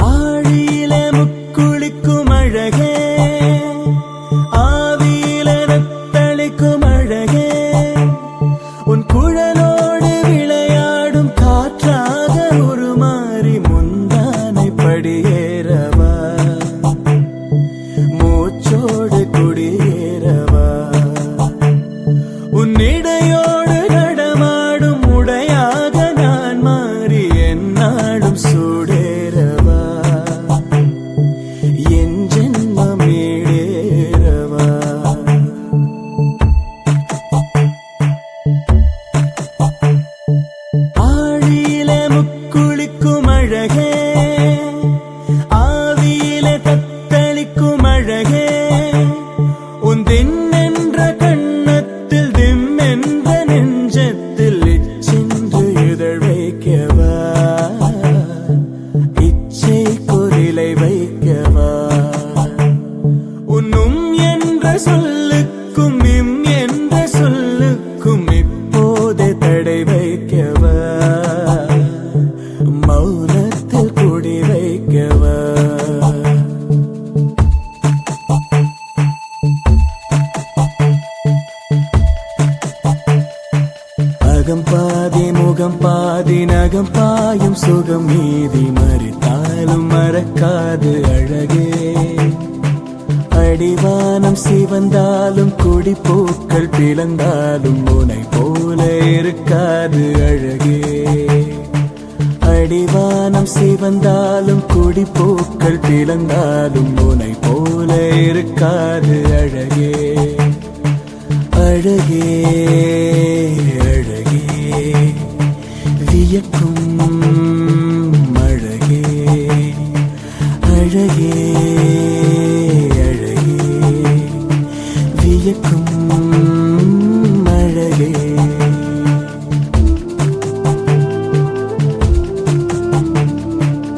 ஆழியில முக்குளிக்கும் அழகே, ஆவியில தத்தளிக்கும் அழகே, உன் குழலோடு விளையாடும் காற்றாக உருமாறி முந்தானை படியேறவா, மூச்சோடு குடியேறவா, உன்னிடையோடு நடமாடும் உடையாக நான் மாறி என்னாலும் சூடேறவா, என் ஜென்மம் ஈடேறவா. ஆழியில முக்குளிக்கும் அழகே, ஆவியில தத்தளிக்கும் அழகே, உன் தின்னென்ற கண்ணத்தில் திம்மென்ற நெஞ்சத்தில் இச்சென்று இதழ் வைக்கவா, இச்சை குரிலை வைக்கவா, உன்னும் என்ற சொல்லுக்கும் இம் என்ற சொல்லுக்கும் இப்போதே தடை வைக்கவா, மௌனத்தில் குடி வைக்கவா. அகம் பாதி முகம் பாதி நகம் பாயும் சுகம் மீதி மறித்தாலும் மறக்காது அழகே, அடிவானம் சிவந்தாலும் குடிப்பூக்கள் பிளந்தாலும் உனை போல இருக்காது அழகே, அடிவானம் சிவந்தாலும் குடிப்பூக்கள் பிளந்தாலும் உனை போல இருக்காது அழகே, அழகே அழகே, வியக்கும்